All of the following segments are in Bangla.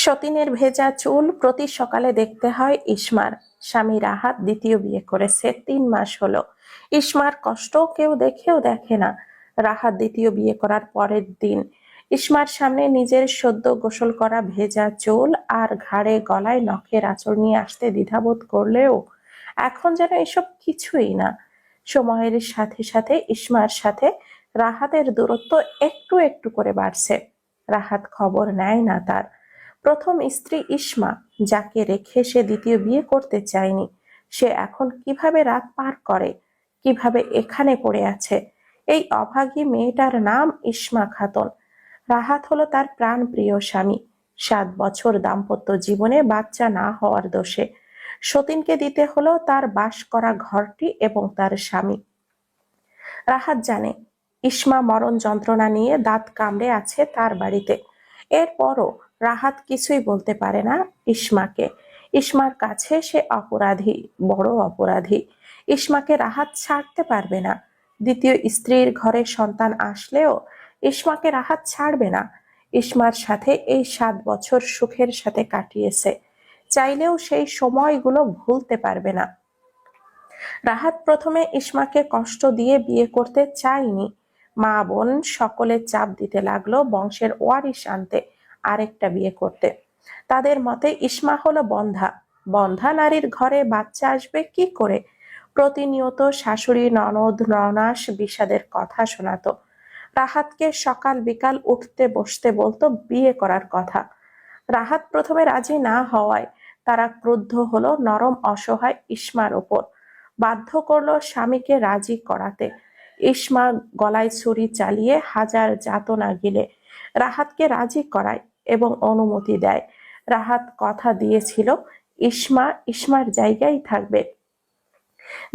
সতীনের ভেজা চুল প্রতি সকালে দেখতে হয় ইসমার। স্বামী রাহাত দ্বিতীয় বিয়ে করেছে, 3 মাস হলো। ইসমার কষ্ট কেউ দেখেও দেখে না। রাহাত দ্বিতীয় বিয়ে করার পরের দিন ইসমার সামনে নিজের সদ্য গোসল করা ভেজা চুল আর ঘাড়ে গলায় নখের আঁচড় নিয়ে আসতে দ্বিধাবোধ করলেও এখন যেন এসব কিছুই না। সময়ের সাথে সাথে ইসমার সাথে রাহাতের দূরত্ব একটু একটু করে বাড়ছে। রাহাত খবর নেয় না তার। প্রথম স্ত্রী ইসমা, যাকে রেখে সে দ্বিতীয় বিয়ে করতে চায়নি, সে এখন কিভাবে রাত পার করে, কিভাবে এখানে পড়ে আছে। এই অভাগী মেয়েটার নাম ইসমা খাতুন। রাহাত হলো তার প্রাণ প্রিয় স্বামী। 7 বছর দাম্পত্য জীবনে বাচ্চা না হওয়ার দোষে সতীনকে দিতে হলো তার বাস করা ঘরটি এবং তার স্বামী। রাহাত জানে ইসমা মরণ যন্ত্রণা নিয়ে দাঁত কামড়ে আছে তার বাড়িতে। এরপরও রাহাত কিছুই বলতে পারে না ইসমাকে। ইসমার কাছে সে অপরাধী, বড় অপরাধী। ইসমাকে রাহাত ছাড়তে পারবে না। দ্বিতীয় স্ত্রীর ঘরে সন্তান আসলেও ইসমাকে রাহাত ছাড়বে না। ইসমার সাথে এই 7 বছর সুখের সাথে কাটিয়েছে, চাইলেও সেই সময়গুলো ভুলতে পারবে না। রাহাত প্রথমে ইসমাকে কষ্ট দিয়ে বিয়ে করতে চায়নি। মা বোন সকলে চাপ দিতে লাগলো বংশের ওয়ারিশ আনতে, আরেকটা বিয়ে করতে। তাদের মতে ইসমা হলো বন্ধা। বন্ধা নারীর ঘরে বাচ্চা আসবে কি করে? প্রতিনিয়ত শাশুড়ি, ননদ, ননাস বিষাদের কথা শোনাতো। রাহাতকে সকাল বিকাল উঠতে বসতে বলতো বিয়ে করার কথা। রাহাত প্রথমে রাজি না হওয়ায় তারা ক্রুদ্ধ হলো নরম অসহায় ইসমার ওপর। বাধ্য করলো স্বামীকে রাজি করাতে। ইসমা গলায় ছুরি চালিয়ে হাজার যাতনা গিলে রাহাতকে রাজি করায় এবং অনুমতি দেয়। রাহাত কথা দিয়েছিল ইসমা ইসমার জায়গায় থাকবে।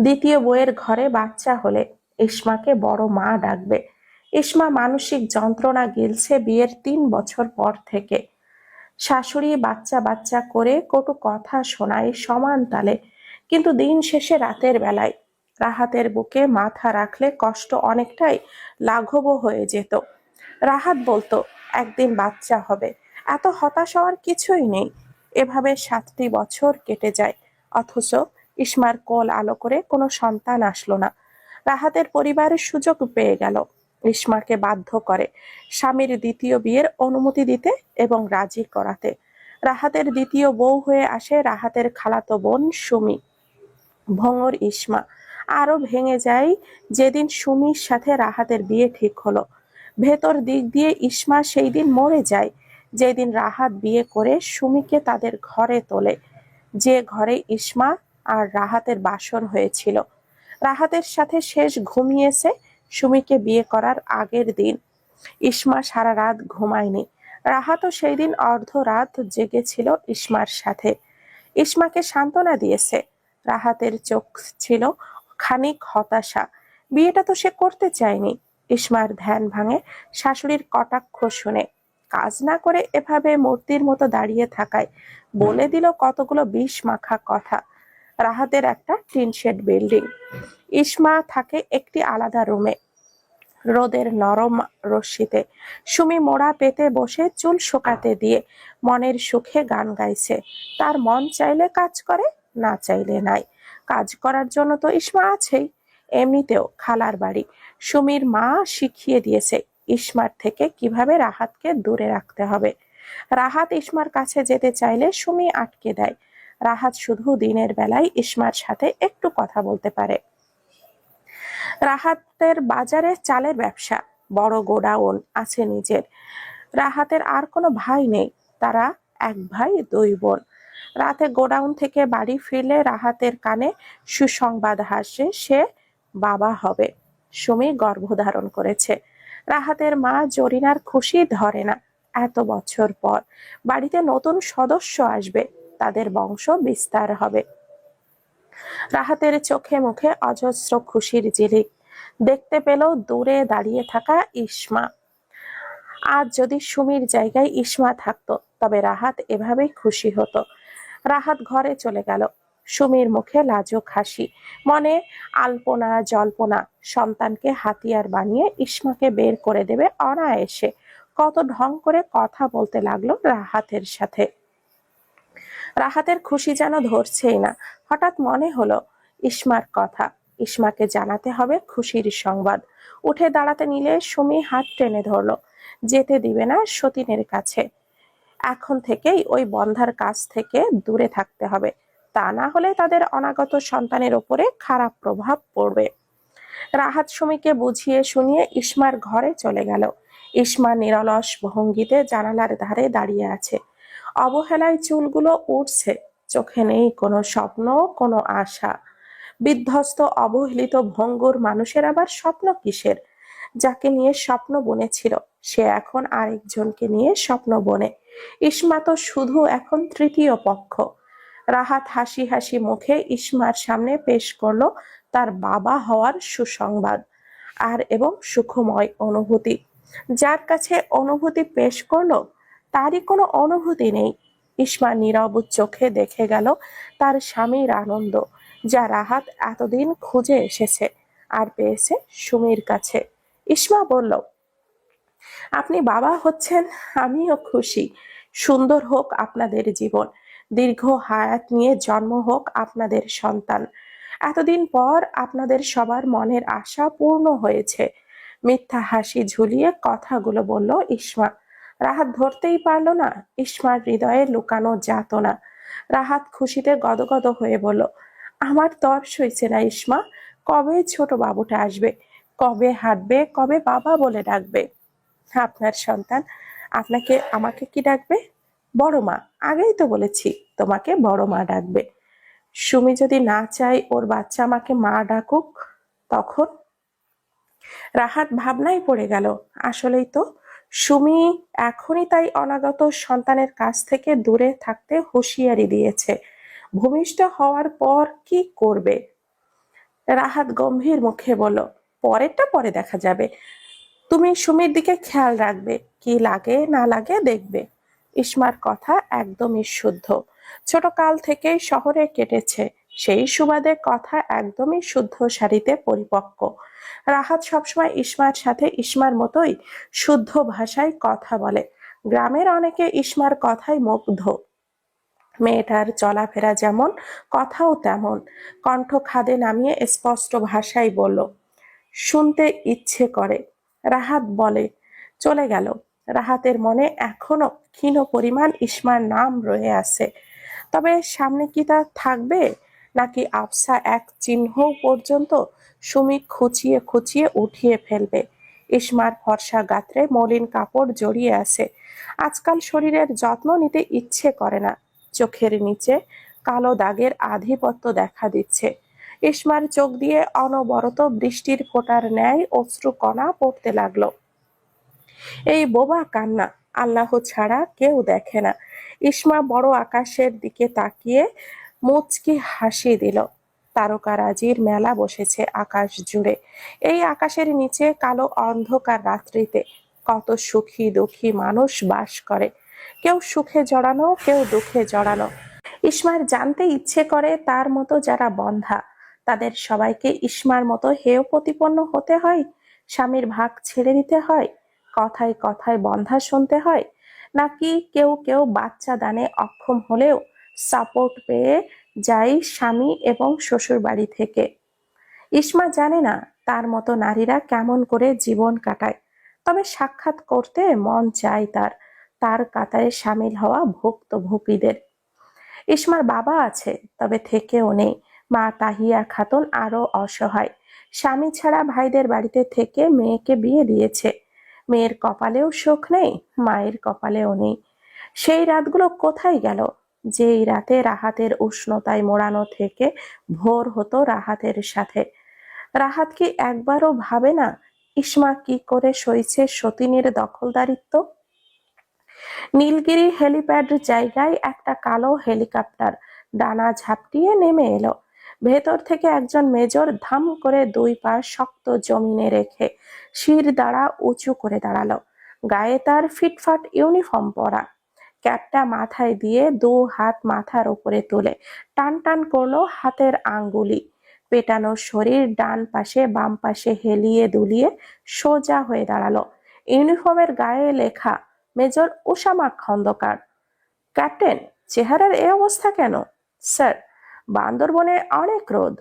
দ্বিতীয় বউয়ের ঘরে বাচ্চা হলে ইসমাকে বড় মা ডাকবে। ইসমা মানসিক যন্ত্রণা গিলছে বিয়ের 3 বছর পর থেকে। শাশুড়ি বাচ্চা বাচ্চা করে কটু কথা শোনায় সমান তালে, কিন্তু দিন শেষে রাতের বেলায় রাহাতের বুকে মাথা রাখলে কষ্ট অনেকটাই লাঘব হয়ে যেত। রাহাত বলতো একদিন বাচ্চা হবে, এত হতাশ হওয়ার কিছুই নেই। এভাবে 7টি বছর কেটে যায়, অথচ ইসমার কোল আলো করে কোনো সন্তান আসলো না। রাহাতের পরিবারের সুযোগ পেয়ে গেল, ইসমাকে বাধ্য করে স্বামীর দ্বিতীয় বিয়ের অনুমতি দিতে এবং রাজি করাতে। রাহাতের দ্বিতীয় বউ হয়ে আসে রাহাতের খালাতো বোন সুমি। ভঙর ইসমা আরো ভেঙে যায় যেদিন সুমির সাথে রাহাতের বিয়ে ঠিক হলো। ভেতর দিক দিয়ে ইসমা সেই দিন মরে যায় যেদিন রাহাত বিয়ে করে সুমিকে তাদের ঘরে তোলে, যে ঘরে ইসমা আর রাহাতের বাসর হয়েছিল। রাহাতের সাথে শেষ ঘুমিয়েছে সুমিকে বিয়ে করার আগের দিন। ইসমা সারা রাত ঘুমায়নি। রাহাতও সেই দিন অর্ধরাত জেগেছিল ইসমার সাথে। ইসমাকে সান্ত্বনা দিয়েছে। রাহাতের চোখ ছিল খানিক হতাশা। বিয়েটা তো সে করতে চায়নি। ইসমার ধ্যান ভাঙে শাশুড়ির কটাক্ষ শুনে। কাজ না করে এভাবে মূর্তির মতো দাঁড়িয়ে থাকায় বলে দিল কতগুলো বিষ মাখা কথা। রাহাতের একটা টিনশেড বিল্ডিং। ইসমা থাকে একটি আলাদা রুমে, রোদের নরম রশ্মিতে। সুমি মোড়া পেতে বসে চুল শুকাতে দিয়ে মনের সুখে গান গাইছে। তার মন চাইলে কাজ করে, না চাইলে নাই। কাজ করার জন্য তো ইসমা আছেই। এমনিতেও খালার বাড়ি, সুমির মা শিখিয়ে দিয়েছে ইসমার থেকে কিভাবে রাহাতকে দূরে রাখতে হবে। রাহাত ইসমার কাছে যেতে চাইলে সুমি আটকে দেয়। রাহাত শুধু দিনের বেলায় ইসমার সাথে একটু কথা বলতে পারে। রাহাতের বাজারে চালের ব্যবসা, বড় গোডাউন আছে নিজের। রাহাতের আর কোনো ভাই নেই, তারা 1 ভাই 2 বোন। রাতে গোডাউন থেকে বাড়ি ফিরলে রাহাতের কানে সুসংবাদ হাসে, সে বাবা হবে। সুমি গর্ভধারণ করেছে। রাহাতের মা জরিনার খুশি ধরে না। এত বছর পর বাড়িতে নতুন সদস্য আসবে, তাদের বংশ বিস্তার হবে। রাহাতের চোখে মুখে অজস্র খুশির ঝিলিক দেখতে পেল দূরে দাঁড়িয়ে থাকা ইসমা। আজ যদি সুমির জায়গায় ইসমা থাকতো তবে রাহাত এভাবেই খুশি হতো। রাহাত ঘরে চলে গেল। সুমির মুখে লাজুক হাসি, মনে আলপনা জল্পনা। সন্তানকে হাতিয়ার বানিয়ে ইসমাকে বের করে দেবে অনায়াসে। কত ঢং করে কথা বলতে লাগলো রাহাতের সাথে। রাহাতের খুশি যেন ধরছেই না। হঠাৎ মনে হলো ইসমার কথা, ইসমাকে জানাতে হবে খুশির সংবাদ। উঠে দাঁড়াতে নিলে সুমি হাত টেনে ধরলো। যেতে দিবে না সতীনের কাছে। এখন থেকেই ওই বন্ধার কাছ থেকে দূরে থাকতে হবে, তা না হলে তাদের অনাগত সন্তানের ওপরে খারাপ প্রভাব পড়বে। রাহাত সুমিকে বুঝিয়ে শুনিয়ে ইসমার ঘরে চলে গেল। ইসমা নিরলস ভঙ্গিতে জানালার ধারে দাঁড়িয়ে আছে। অবহেলায় চুলগুলো উঠছে, চোখে নেই কোনো স্বপ্ন, কোনো আশা। বিধ্বস্ত অবহেলিত ভঙ্গুর মানুষের আবার স্বপ্ন কিসের? যাকে নিয়ে স্বপ্ন বুনেছিল সে এখন আরেকজনকে নিয়ে স্বপ্ন বনে। ইসমা তো শুধু এখন তৃতীয় পক্ষ। রাহাত হাসি হাসি মুখে ইসমার সামনে পেশ করলো তার বাবা হওয়ার সুসংবাদ আর এবং সুখময় অনুভূতি। যার কাছে অনুভূতি পেশ করলো তারই কোনো অনুভূতি নেই। ইসমা নীরব চোখে দেখে গেল তার স্বামীর আনন্দ, যা রাহাত এতদিন খুঁজে এসেছে আর পেয়েছে সুমির কাছে। ইসমা বলল, আপনি বাবা হচ্ছেন, আমিও খুশি। সুন্দর হোক আপনাদের জীবন, দীর্ঘ হায়াত নিয়ে জন্ম হোক আপনাদের সন্তান। এতদিন পর আপনাদের সবার মনের আশা পূর্ণ হয়েছে। মিথ্যা হাসি ঝুলিয়ে কথাগুলো বলল ইসমা। রাহাত ধরতেই পারল না ইসমার হৃদয়ে লুকানো যাতনা। রাহাত খুশিতে গদগদ হয়ে বলল, আমার তর সইছে না ইসমা। কবে ছোট বাবুটা আসবে? কবে হাঁটবে? কবে বাবা বলে ডাকবে? আপনার সন্তান আপনাকে আমাকে কি ডাকবে? বড় মা। আগেই তো বলেছি তোমাকে বড় মা ডাকবে। সুমি যদি না চায় ওর বাচ্চা আমাকে মা ডাকুক, তখন? রাহাত ভাবনায় পড়ে গেল। আসলেই তো, সুমি এখনই তাই অনাগত সন্তানের কাছ থেকে দূরে থাকতে হুঁশিয়ারি দিয়েছে। ভূমিষ্ঠ হওয়ার পর কি করবে? রাহাত গম্ভীর মুখে বলল, পরেরটা পরে দেখা যাবে। তুমি সুমির দিকে খেয়াল রাখবে, কি লাগে না লাগে দেখবে। ইসমার কথা একদমই শুদ্ধ। ছোট কাল থেকেই শহরে কেটেছে, সেই সুবাদে কথা একদমই শুদ্ধ সারিতে পরিপক্ক। রাহাত সবসময় ইসমার সাথে ইসমার মতোই শুদ্ধ ভাষায় কথা বলে। গ্রামের অনেকে ইসমার কথায় মুগ্ধ। মেয়েটার চলাফেরা যেমন, কথাও তেমন। কণ্ঠ খাদে নামিয়ে স্পষ্ট ভাষায় বলল, শুনতে ইচ্ছে করে। রাহাত বলে, চলে গেল। রাহাতের মনে এখনো ক্ষীণ পরিমাণ ইসমার নাম রয়ে আছে। তবে সামনে কি তা থাকবে, নাকি আবসা এক চিহ্ন পর্যন্ত সুমি খুঁচিয়ে খুঁচিয়ে উঠিয়ে ফেলবে? ইসমার ফর্সা গাত্রে মলিন কাপড় জড়িয়ে আছে। আজকাল শরীরের যত্ন নিতে ইচ্ছে করে না। চোখের নিচে কালো দাগের আধিপত্য দেখা দিচ্ছে। ইসমার চোখ দিয়ে অনবরত বৃষ্টির ফোঁটার ন্যায় অশ্রুকণা পড়তে লাগলো। এই বোবা কান্না আল্লাহ ছাড়া কেউ দেখে না। ইসমা বড় আকাশের দিকে তাকিয়ে মুচকি হাসি দিল। তারকারাজির মেলা বসেছে আকাশ জুড়ে। এই আকাশের নিচে কালো অন্ধকার রাত্রিতে কত সুখী দুঃখী মানুষ বাস করে। কেউ সুখে জড়ানো, কেউ দুঃখে জড়ানো। ইসমার জানতে ইচ্ছে করে তার মতো যারা বন্ধা, তাদের সবাইকে ইসমার মতো হেয় প্রতিপন্ন হতে হয়? স্বামীর ভাগ ছেড়ে দিতে হয়? কথায় কথায় বন্ধা শুনতে হয়? নাকি কেউ কেউ বাচ্চা দানে অক্ষম হলেও সাপোর্ট পেয়ে যায় স্বামী এবং শ্বশুর বাড়ি থেকে? ইসমা জানে না তার মতো নারীরা কেমন করে জীবন কাটায়। তবে সাক্ষাৎ করতে মন চায় তার, তার কাতারে সামিল হওয়া ভুক্তভোগীদের। ইসমার বাবা আছে, তবে থেকেও নেই। মা তাহিয়া খাতুন আরো অসহায়। স্বামী ছাড়া ভাইদের বাড়িতে থেকে মেয়েকে বিয়ে দিয়েছে। মেয়ের কপালেও সুখ নেই, মায়ের কপালেও নেই। সেই রাতগুলো কোথায় গেল, যেই রাতে রাহাতের উষ্ণতায় মোড়ানো থেকে ভোর হতো রাহাতের সাথে? রাহাত কি একবারও ভাবে না ইসমা কি করে সইছে সতীনের দখলদারিত্ব? নীলগিরি হেলিপ্যাড জায়গায় একটা কালো হেলিকপ্টার ডানা ঝাপটিয়ে নেমে এলো। ভেতর থেকে একজন মেজর ধাম করে দুই পা শক্ত জমিনে রেখে শির দ্বারা উঁচু করে দাঁড়ালো। গায়ে তার ফিটফাট ইউনিফর্ম পরা। ক্যাপটা মাথায় দিয়ে দু হাত মাথার উপরে তুলে টান টান করলো হাতের আঙ্গুলি। পেটানো শরীর ডান পাশে বাম পাশে হেলিয়ে দুলিয়ে সোজা হয়ে দাঁড়ালো। ইউনিফর্মের গায়ে লেখা মেজর ওসামা খন্দকার। ক্যাপ্টেন, চেহারার এই অবস্থা কেন? স্যার, বান্দরবনে অনেক রোদ।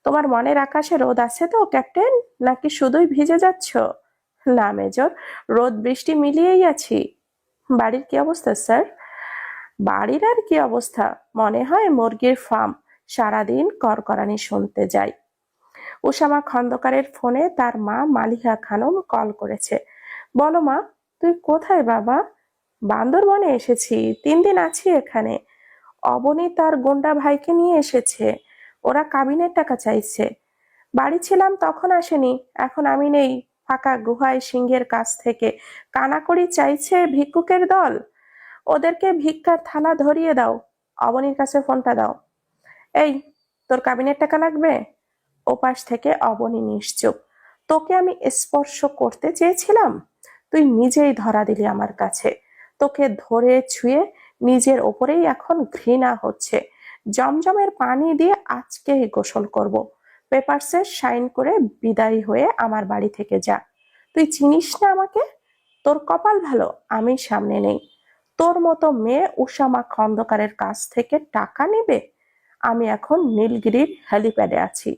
তোমার মনের আকাশে রোদ আছে তো ক্যাপ্টেন, নাকি শুধুই ভিজে যাচ্ছ? না মেজর, রোদ বৃষ্টি মিলিয়েই আছি। বাড়ির কি অবস্থা স্যার? বাড়ির আর কি অবস্থা, মনে হয় মুরগির ফার্ম। সারাদিন করকরানি শুনতে যাই। উসামা খন্দকারের ফোনে তার মা মালিহা খানম কল করেছে। বলো মা, তুই কোথায় বাবা? বান্দরবনে এসেছি, 3 দিন আছি এখানে। অবনী তার গুন্ডা ভাইকে নিয়ে এসেছে, ওরা কাবিনের টাকা চাইছে। বাড়ি ছিলাম তখন আসেনি, এখন আমি নেই, ফাঁকা গুহায় সিংহের কাছ থেকে কানাকড়ি চাইছে ভিক্ষুকের দল। ওদেরকে ভিক্ষার থালা ধরিয়ে দাও। অবনীর কাছে ফোনটা দাও। এই, তোর কাবিনের টাকা লাগবে? ওপাশ থেকে অবনী নিশ্চুপ। তোকে আমি স্পর্শ করতে চেয়েছিলাম, তুই নিজেই ধরা দিলি আমার কাছে। তোকে ধরে ছুঁয়ে নিজের ওপরেই এখন ঘৃণা হচ্ছে। জমজমের পানি দিয়ে আজকেই গোসল করব। পেপারসে সাইন করে বিদায়ী হয়ে আমার বাড়ি থেকে যা। তুই চিনিস না আমাকে? তোর কপাল ভালো আমি সামনে নেই। তোর মতো মেয়ে উসামা খন্দকারের কাছ থেকে টাকা নেবে? আমি এখন নীলগিরির হেলিপ্যাডে আছি।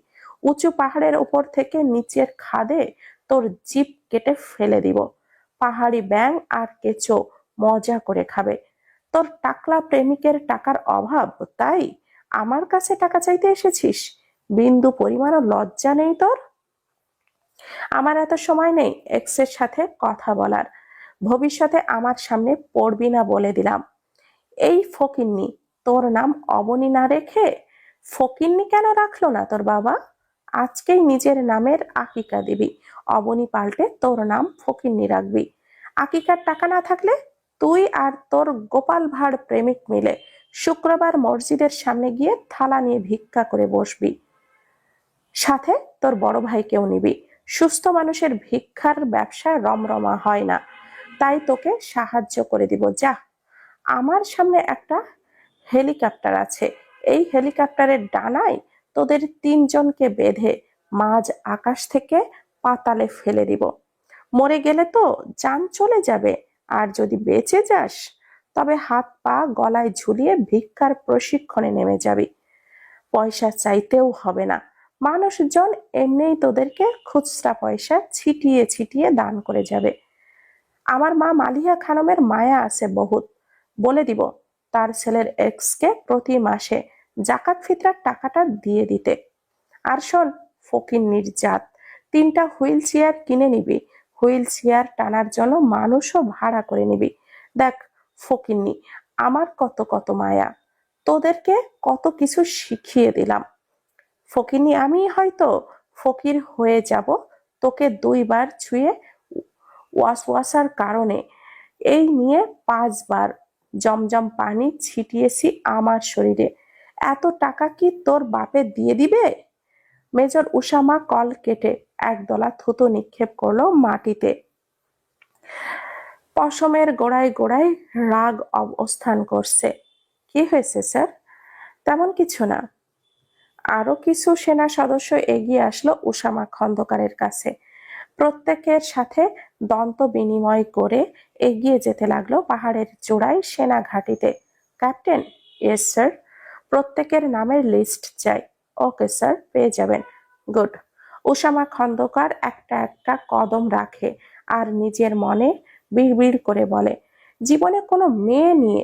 উঁচু পাহাড়ের উপর থেকে নিচের খাদে তোর জিপ কেটে ফেলে দিব। পাহাড়ি ব্যাঙ আর কেঁচো মজা করে খাবে। তোর টাকলা প্রেমিকের টাকার অভাব, তাই আমার কাছে টাকা চাইতে এসেছিস? বিন্দু পরিমাণও লজ্জা নেই তোর? আমার এত সময় নেই এক্সের সাথে কথা বলার। ভবিষ্যতে আমার সামনে পড়বি না বলে দিলাম। এই ফকিন্নি, তোর নাম অবনী না রেখে ফকিন্নি কেন রাখলো না তোর বাবা? আজকেই নিজের নামের আকিকা দিবি, অবনী পাল্টে তোর নাম ফকিন্নি রাখবি। আকিকার টাকা না থাকলে তুই আর তোর গোপাল ভাঁড় প্রেমিক মিলে শুক্রবার মসজিদের সামনে গিয়ে থালা নিয়ে ভিক্ষা করে বসবি। সাথে তোর বড় ভাইকেও নিবি। সুস্থ মানুষের ভিক্ষার ব্যবসা রমরমা হয় না, তাই তোকে সাহায্য করে দিব। যা, আমার সামনে একটা হেলিকপ্টার আছে, এই হেলিকপ্টারের ডানায় তোদের 3জনকে বেঁধে মাঝ আকাশ থেকে পাতালে ফেলে দিব। মরে গেলে তো জান চলে যাবে, আর যদি বেঁচে যাস তবে হাত পা গলায় ঝুলিয়ে ভিক্ষার প্রশিক্ষণে নেমে যাবি। পয়সা চাইতেও হবে না, মানুষজন এমনিই তোদেরকে খুচরা পয়সা ছিটিয়ে ছিটিয়ে দান করে যাবে। আমার মা মালিহা খানমের মায়া আছে বহুত, বলে দিব তার ছেলের এক্সকে প্রতি মাসে জাকাত ফিতরার টাকাটা দিয়ে দিতে। আর শোন ফকিন্নির জাত, 3টা হুইল চেয়ার কিনে নিবি, হুইল চেয়ার টানার জন্য মানুষও ভাড়া করে নিবি। দেখ ফকিন্নি, আমার কত কত মায়া, তোদেরকে কত কিছু শিখিয়ে দিলাম। ফকিন্নি আমি হয়তো ফকির হয়ে যাব তোকে 2বার ছুঁয়ে ওয়াসওয়াসার কারণে। এই নিয়ে 5বার জমজম পানি ছিটিয়েছি আমার শরীরে। এত টাকা কি তোর বাপে দিয়ে দিবে? মেজর উসামা কল কেটে একদলা থুতু নিক্ষেপ করলো মাটিতে। পশমের গোড়ায় গোড়ায় রাগ অবস্থান করছে। কি হয়েছে স্যার? তেমন কিছু না। আরো কিছু সেনা সদস্য এগিয়ে আসলো উসামা খন্দকারের কাছে। প্রত্যেকের সাথে দন্ত বিনিময় করে এগিয়ে যেতে লাগলো পাহাড়ের চূড়ায় সেনা ঘাঁটিতে। Captain, yes sir. প্রত্যেকের নামের লিস্ট চাই। ওকে স্যার, পেয়ে যাবেন। গুড। উসামা খন্দকার একটা একটা কদম রাখে আর নিজের মনে বিড়বিড় করে বলে, জীবনে কোনো মেয়ে নিয়ে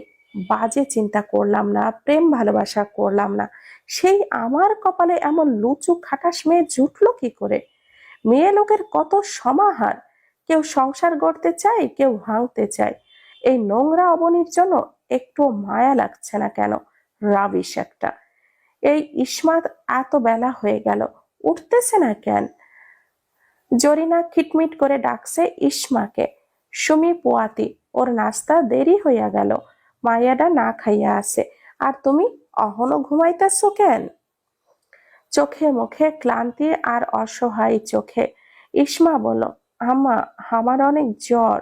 বাজে চিন্তা করলাম না, প্রেম ভালোবাসা করলাম না, সেই আমার কপালে এমন লুচু খাটাস মেয়ে জুটলো কি করে? মেয়ে লোকের কত সমাহার, কেউ সংসার গড়তে চায়, কেউ ভাঙতে চায়। এই নোংরা অবনীর জন্য একটু মায়া লাগছে না কেন? রাবিশ একটা। এই ইসমাত এত বেলা হয়ে গেল, উঠতেছে না কেন? জরিনা খিটমিট করে ডাকছে ইসমাকে। সুমি পোয়াতি, ওর নাস্তা দেরি হইয়া গেল, মাইয়াডা না খাইয়া আছে, আর তুমি অহনো ঘুমাইতেছ কেন? চোখে মুখে ক্লান্তি আর অসহায় চোখে ইসমা বলল, আম্মা, আমার অনেক জ্বর।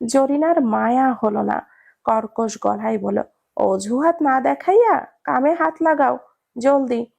জরিনার মায়া হলো না, কর্কশ গলায় বলল, অজুহাত না দেখাইয়া কামে হাত লাগাও জলদি।